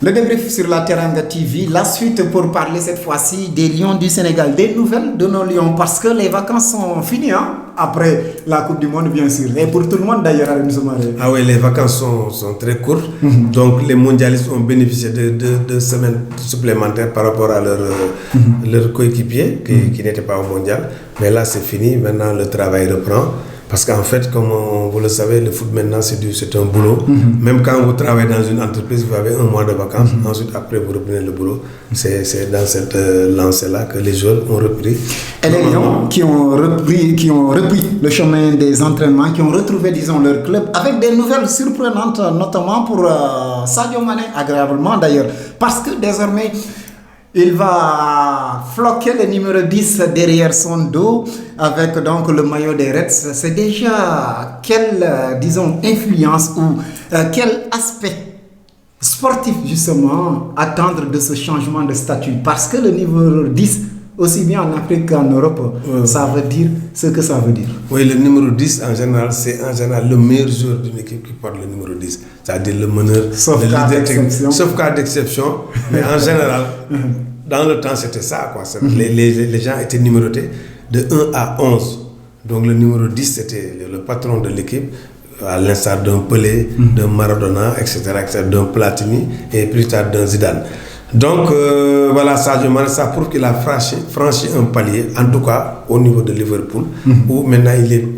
Le débrief sur la Teranga TV, la suite pour parler cette fois-ci des Lions du Sénégal, des nouvelles de nos Lions, parce que les vacances sont finies après la Coupe du Monde, bien sûr, et pour tout le monde d'ailleurs à Moussoumaré. Ah oui, les vacances sont très courtes, donc les mondialistes ont bénéficié de 2 semaines supplémentaires par rapport à leur coéquipier qui n'était pas au mondial, mais là c'est fini, maintenant le travail reprend. Parce qu'en fait, comme vous le savez, le foot maintenant c'est un boulot. Même quand vous travaillez dans une entreprise, vous avez 1 mois de vacances. Ensuite, après, vous reprenez le boulot. C'est dans cette lancée-là que les joueurs ont repris. Et les Lions qui ont repris le chemin des entraînements, qui ont retrouvé, disons, leur club, avec des nouvelles surprenantes, notamment pour Sadio Mané, agréablement d'ailleurs. Parce que désormais, il va floquer le numéro 10 derrière son dos avec donc le maillot des Reds. C'est déjà quelle, disons, influence ou quel aspect sportif justement attendre de ce changement de statut? Parce que le numéro 10, aussi bien en Afrique qu'en Europe, ça veut dire ce que ça veut dire. Oui, le numéro 10 en général, c'est en général le meilleur joueur d'une équipe qui porte le numéro 10. C'est-à-dire le meneur, sauf le cas leader d'exception. Sauf cas d'exception, mais en général, dans le temps c'était ça, quoi. Les gens étaient numérotés de 1 à 11. Donc le numéro 10 c'était le patron de l'équipe, à l'instar d'un Pelé, d'un Maradona, etc., d'un Platini et plus tard d'un Zidane. Donc voilà, Sadio Mané, ça prouve qu'il a franchi un palier, en tout cas au niveau de Liverpool, où maintenant il est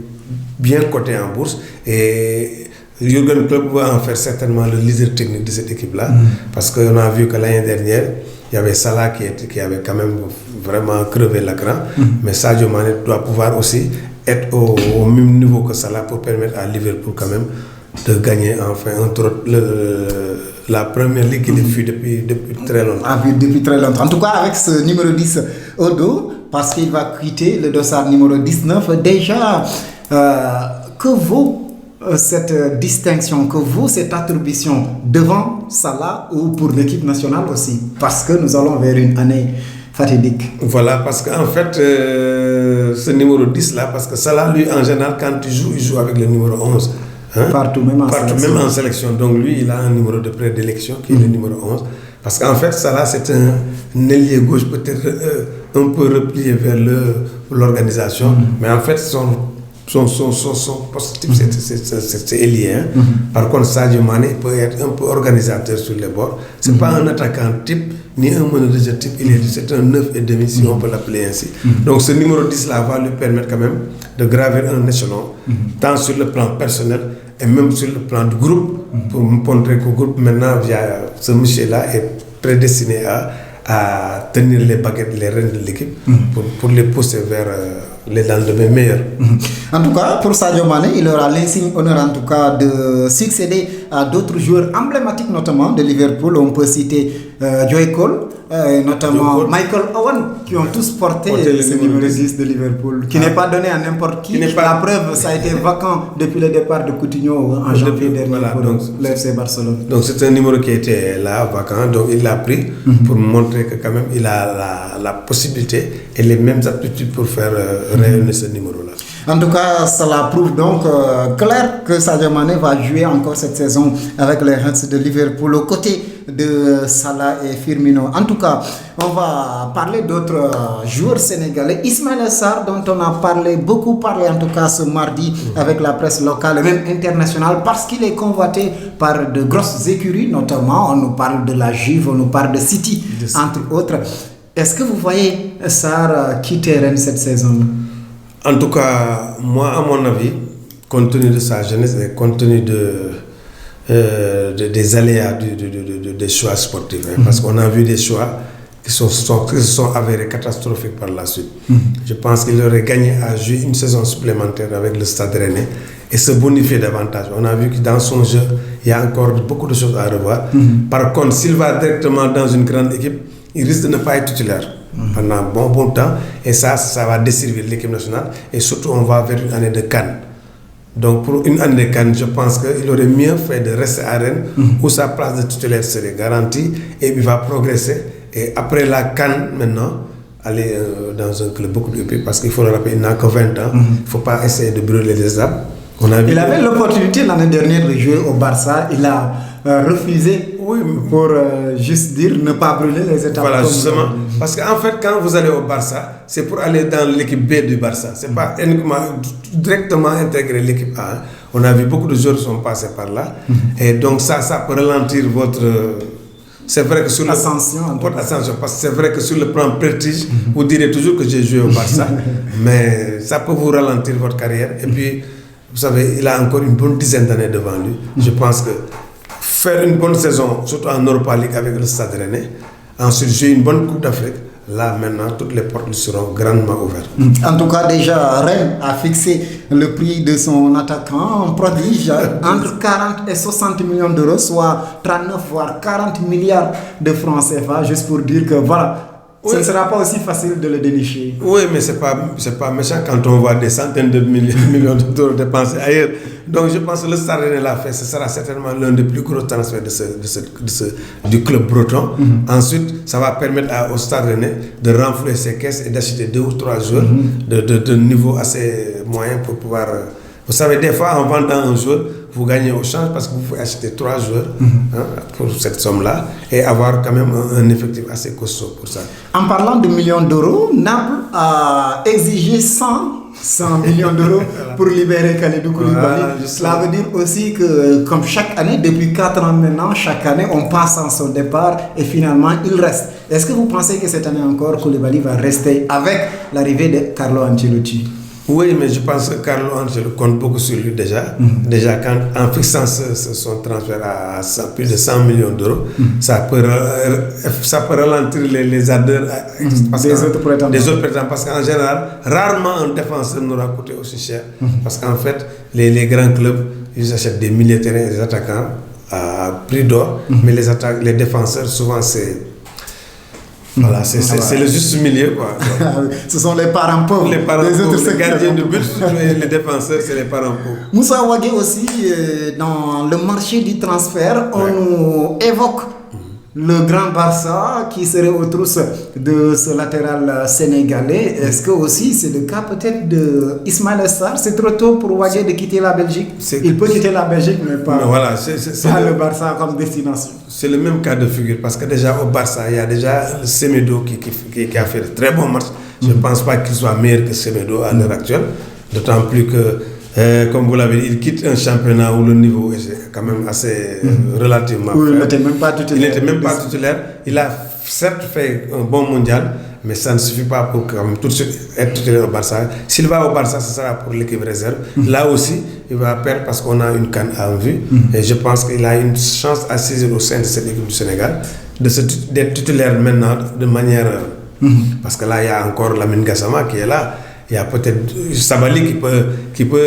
bien coté en bourse. Et Jürgen Klopp va en faire certainement le leader technique de cette équipe-là, parce qu'on a vu que l'année dernière, il y avait Salah qui avait quand même vraiment crevé l'écran, mais Sadio Mané doit pouvoir aussi être au même niveau que Salah pour permettre à Liverpool quand même de gagner enfin la première ligue qu'il fuit depuis très longtemps. Depuis très longtemps. En tout cas, avec ce numéro 10 au dos, parce qu'il va quitter le dossard numéro 19, déjà, que vaut cette distinction, que vaut cette attribution devant Salah ou pour l'équipe nationale aussi? Parce que nous allons vers une année fatidique. Voilà, parce qu'en fait, ce numéro 10 là, parce que Salah, lui, en général, quand il joue avec le numéro 11. Partout, même en sélection. Donc lui, il a un numéro de prédilection qui est le numéro 11. Parce qu'en fait, Salah, c'est un ailier gauche peut-être un peu replié vers l'organisation. Mais en fait, son poste type, c'est ailier. Par contre, Sadio Mané peut être un peu organisateur sur les bords. Ce n'est pas un attaquant type, ni un meneur de jeu type. C'est un 9,5 si on peut l'appeler ainsi. Donc ce numéro 10 là va lui permettre quand même de gravir un échelon, tant sur le plan personnel et même sur le plan du groupe, pour montrer que le groupe maintenant, via ce monsieur-là, est prédestiné à tenir les baguettes, les rênes de l'équipe, pour les pousser vers les lendemains meilleurs. En tout cas, pour Sadio Mané, il aura l'insigne honneur en tout cas de succéder à d'autres joueurs emblématiques, notamment de Liverpool. On peut citer Joe Cole, notamment Michael Owen, qui ont tous porté ce numéro 10 de Liverpool, qui n'est pas donné à n'importe qui. La preuve, ça a été vacant depuis le départ de Coutinho en janvier dernier pour le FC Barcelone. Donc c'est un numéro qui était là, vacant, donc il l'a pris pour montrer que quand même il a la possibilité et les mêmes aptitudes pour faire rayonner ce numéro-là. En tout cas, cela prouve donc clair que Sadio Mané va jouer encore cette saison avec les Reds de Liverpool aux côtés de Salah et Firmino. En tout cas, on va parler d'autres joueurs sénégalais. Ismaïla Sarr, dont on a beaucoup parlé en tout cas ce mardi avec la presse locale et même internationale, parce qu'il est convoité par de grosses écuries, notamment on nous parle de la Juve, on nous parle de City, entre autres. Est-ce que vous voyez Sarr quitter Rennes cette saison? En tout cas, moi, à mon avis, compte tenu de sa jeunesse et compte tenu des aléas des choix sportifs, parce qu'on a vu des choix qui se sont avérés catastrophiques par la suite. Je pense qu'il aurait gagné à jouer une saison supplémentaire avec le Stade Rennais et se bonifier davantage. On a vu que dans son jeu, il y a encore beaucoup de choses à revoir. Par contre, s'il va directement dans une grande équipe, il risque de ne pas être titulaire pendant un bon temps, et ça va desservir l'équipe nationale, et surtout on va vers une année de CAN. Donc pour une année de CAN, je pense qu'il aurait mieux fait de rester à Rennes, où sa place de titulaire serait garantie, et il va progresser, et après la CAN maintenant, aller dans un club beaucoup plus petit, parce qu'il faut le rappeler, il n'a que 20 ans, il ne faut pas essayer de brûler les arbres. Il avait l'opportunité l'année dernière de jouer au Barça. Il a refusé pour juste dire ne pas brûler les étapes. Voilà, justement. Parce qu'en fait, quand vous allez au Barça, c'est pour aller dans l'équipe B du Barça. C'est pas uniquement directement intégrer l'équipe A. On a vu beaucoup de joueurs qui sont passés par là. Et donc ça peut ralentir votre... C'est vrai que sur votre ascension, parce que c'est vrai que sur le plan prestige, vous direz toujours que j'ai joué au Barça, mais ça peut vous ralentir votre carrière. Et puis, vous savez, il a encore une bonne dizaine d'années devant lui. Je pense que faire une bonne saison, surtout en Europa League avec le Stade Rennais, ensuite jouer une bonne Coupe d'Afrique, là maintenant toutes les portes lui seront grandement ouvertes. En tout cas, déjà, Rennes a fixé le prix de son attaquant prodige entre 40 et 60 millions d'euros, soit 39 voire 40 milliards de francs CFA, juste pour dire que voilà. Ce ne sera pas aussi facile de le dénicher. Oui, mais c'est pas méchant quand on voit des centaines de millions d'euros dépensés ailleurs. Donc je pense que le Stade Rennais l'a fait. Ce sera certainement l'un des plus gros transferts du club breton. Ensuite, ça va permettre au Stade Rennais de renflouer ses caisses et d'acheter 2 ou 3 joueurs de niveau assez moyen pour pouvoir... Vous savez, des fois, en vendant un joueur, vous gagnez au change parce que vous pouvez acheter 3 joueurs pour cette somme-là et avoir quand même un effectif assez costaud pour ça. En parlant de millions d'euros, Naples a exigé 100 millions d'euros pour libérer Kalidou Koulibaly. Cela veut dire aussi que, comme chaque année, depuis 4 ans maintenant, chaque année, on passe en son départ et finalement, il reste. Est-ce que vous pensez que cette année encore, Koulibaly va rester avec l'arrivée de Carlo Ancelotti? Oui, mais je pense que Carlo Ancelotti compte beaucoup sur lui déjà. Déjà, en fixant son transfert à plus de 100 millions d'euros, ça peut ralentir les ardeurs des autres prétendants. Parce qu'en général, rarement un défenseur n'aura coûté aussi cher. Parce qu'en fait, les grands clubs, ils achètent des milieux de terrain et des attaquants à prix d'or. Mais les défenseurs, souvent, c'est... Voilà, c'est le juste milieu, quoi. Ce sont les parents pauvres. Les parents pauvres, les gardiens de but, les défenseurs, c'est les parents pauvres. Moussa Wagué aussi, dans le marché du transfert, on nous évoque le Grand Barça qui serait aux trousses de ce latéral sénégalais. Est-ce que aussi c'est le cas peut-être de Ismaïla Sarr? C'est trop tôt pour Wagué de quitter la Belgique. Il peut quitter la Belgique, mais pas, le Barça comme destination. C'est le même cas de figure parce que déjà au Barça, il y a déjà Semedo qui a fait de très bons matchs. Je ne pense pas qu'il soit meilleur que Semedo à l'heure actuelle. D'autant plus que, comme vous l'avez dit, il quitte un championnat où le niveau est quand même assez relativement faible. Il n'était même pas titulaire. Il a certes fait un bon mondial, mais ça ne suffit pas pour quand même tout de suite être titulaire au Barça. S'il va au Barça, ce sera pour l'équipe réserve. Là aussi, il va perdre parce qu'on a une CAN en vue. Et je pense qu'il a une chance à saisir au sein de cette équipe du Sénégal d'être titulaire maintenant de manière... Parce que là, il y a encore Lamine Gassama qui est là. Il y a peut-être Sabali qui peut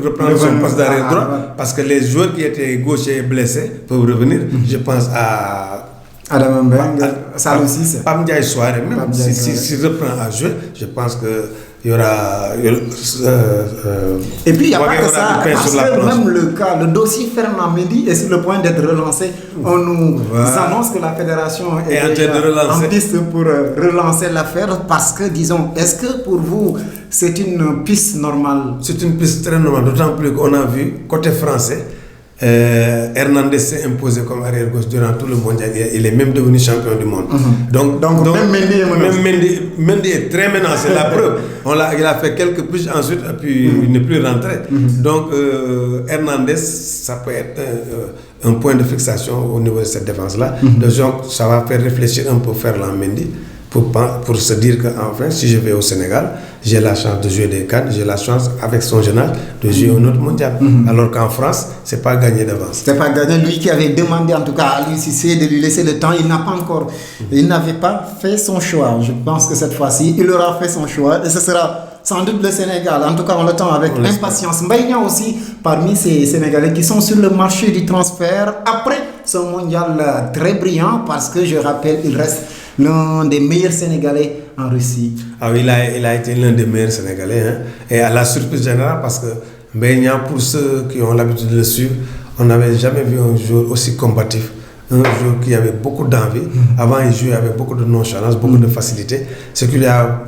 reprendre son poste d'arrière droit. Parce que les joueurs qui étaient gauchers blessés peuvent revenir. Je pense à... Adam Mbeng, Salou Cissé. Pam Ndiaye Souaré, même s'il reprend à jouer, je pense qu'il y aura... et puis il n'y a pas que ça, parce que même le dossier Fernand Mendy est sur le point d'être relancé. On nous annonce que la fédération est en piste pour relancer l'affaire parce que, disons, est-ce que pour vous, c'est une piste normale? C'est une piste très normale, d'autant plus qu'on a vu, côté français, Hernandez s'est imposé comme arrière-gauche durant tout le mondial. Il est même devenu champion du monde. Donc même Mendy est très menacé. La preuve, il a fait quelques piges ensuite et puis il n'est plus rentré. Donc Hernandez, ça peut être un point de fixation au niveau de cette défense-là. Donc ça va faire réfléchir un peu Ferland Mendy pour se dire qu'enfin, si je vais au Sénégal, j'ai la chance de jouer des CAN, j'ai la chance, avec son jeune âge, de jouer un autre mondial. Alors qu'en France, ce n'est pas gagné d'avance. Ce n'est pas gagné. Lui qui avait demandé en tout cas à Aliou Cissé de lui laisser le temps, il n'a pas encore. Il n'avait pas fait son choix. Je pense que cette fois-ci, il aura fait son choix et ce sera sans doute le Sénégal. En tout cas, on l'attend avec impatience. Mbaye Niang aussi, parmi ces Sénégalais qui sont sur le marché du transfert après ce mondial très brillant, parce que je rappelle, il reste l'un des meilleurs Sénégalais en Russie. Ah oui, il a été l'un des meilleurs Sénégalais. Hein. Et à la surprise générale, parce que Mbaye Niang, pour ceux qui ont l'habitude de le suivre, on n'avait jamais vu un joueur aussi combatif. Un joueur qui avait beaucoup d'envie. Avant, il jouait avec beaucoup de nonchalance, beaucoup de facilité. Ce qui lui a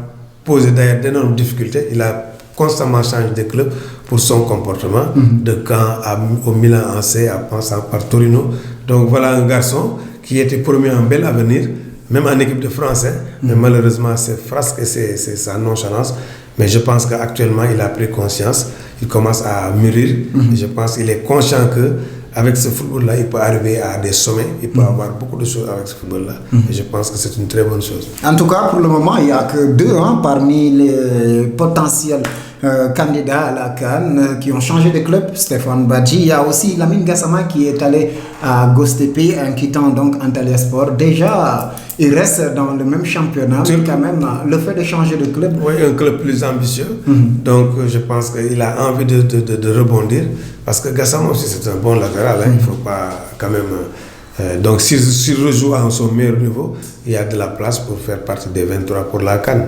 posé d'ailleurs d'énormes difficultés. Il a constamment changé de club pour son comportement, de Caen au Milan AC, en passant par Torino. Donc voilà un garçon qui était promis un bel avenir, même en équipe de France, hein, mais malheureusement c'est frasque et c'est sa nonchalance. Mais je pense qu'actuellement il a pris conscience, il commence à mûrir. Et je pense qu'il est conscient que avec ce football-là, il peut arriver à des sommets, il peut avoir beaucoup de choses avec ce football-là. Et je pense que c'est une très bonne chose. En tout cas, pour le moment, il n'y a que 2 parmi les potentiels candidats à la CAN qui ont changé de club. Stéphane Badji. Il y a aussi Lamine Gassama qui est allé à Gostépi en quittant donc Antalyaspor. Déjà, il reste dans le même championnat, mais quand même, le fait de changer de club. Oui, un club plus ambitieux. Donc, je pense qu'il a envie de rebondir. Parce que Gassama aussi, c'est un bon latéral. Hein, il ne faut pas quand même. Donc, s'il rejoue à son meilleur niveau, il y a de la place pour faire partie des 23 pour la CAN.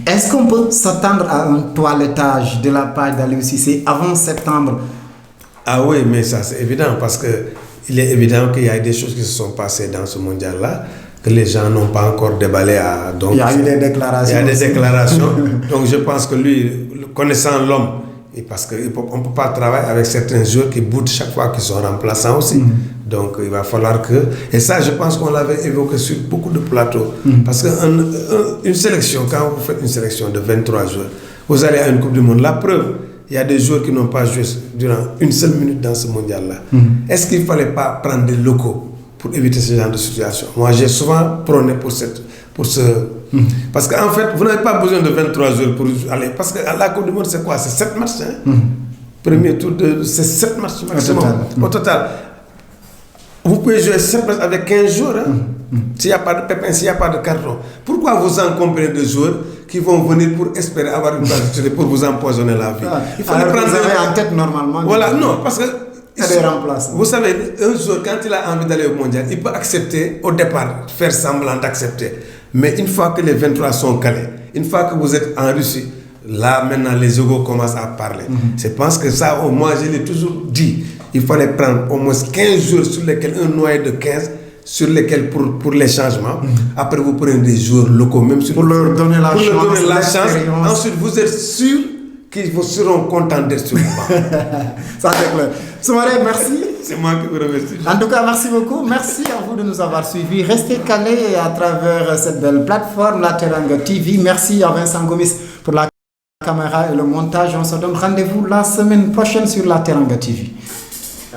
Est-ce qu'on peut s'attendre à un toilettage de la part d'Aliou Cissé avant septembre? Ah oui, mais ça c'est évident parce qu'il est évident qu'il y a des choses qui se sont passées dans ce mondial-là que les gens n'ont pas encore déballé. Donc, il y a eu des déclarations. Il y a des déclarations. Donc je pense que lui, connaissant l'homme, et parce qu'on ne peut pas travailler avec certains joueurs qui boudent chaque fois qu'ils sont remplaçants aussi. Donc il va falloir que... Et ça, je pense qu'on l'avait évoqué sur beaucoup de plateaux. Parce qu'une sélection, quand vous faites une sélection de 23 joueurs, vous allez à une Coupe du Monde. La preuve, il y a des joueurs qui n'ont pas joué durant une seule minute dans ce mondial-là. Est-ce qu'il ne fallait pas prendre des locaux pour éviter ce genre de situation? Moi, j'ai souvent prôné pour ce... Parce qu'en fait, vous n'avez pas besoin de 23 joueurs pour aller. Parce que la Coupe du Monde, c'est quoi? C'est 7 matchs. Hein? Premier tour, c'est 7 matchs maximum. Au total. Vous pouvez jouer 7 matchs avec 15 joueurs. Hein? S'il n'y a pas de pépin, s'il n'y a pas de carton. Pourquoi vous encombrez de joueurs qui vont venir pour espérer avoir une place pour vous empoisonner la vie? Il faut les prendre en tête normalement. Voilà, non, parce que... Vous savez, un joueur, quand il a envie d'aller au mondial, il peut accepter au départ, faire semblant d'accepter. Mais une fois que les 23 sont calés, une fois que vous êtes en Russie, là maintenant les égos commencent à parler. Je pense que ça, moi je l'ai toujours dit, il fallait prendre au moins 15 jours sur lesquels un noyau de 15, sur lesquels pour les changements. Après vous prenez des joueurs locaux, même sur pour leur donner la chance. Ensuite vous êtes sûr qu'ils seront contents d'être sur le banc. Ça c'est clair. Soumaré, merci. C'est moi qui vous remercie. En tout cas, merci beaucoup. Merci à vous de nous avoir suivis. Restez calés à travers cette belle plateforme, la Teranga TV. Merci à Vincent Gomis pour la caméra et le montage. On se donne rendez-vous la semaine prochaine sur la Teranga TV.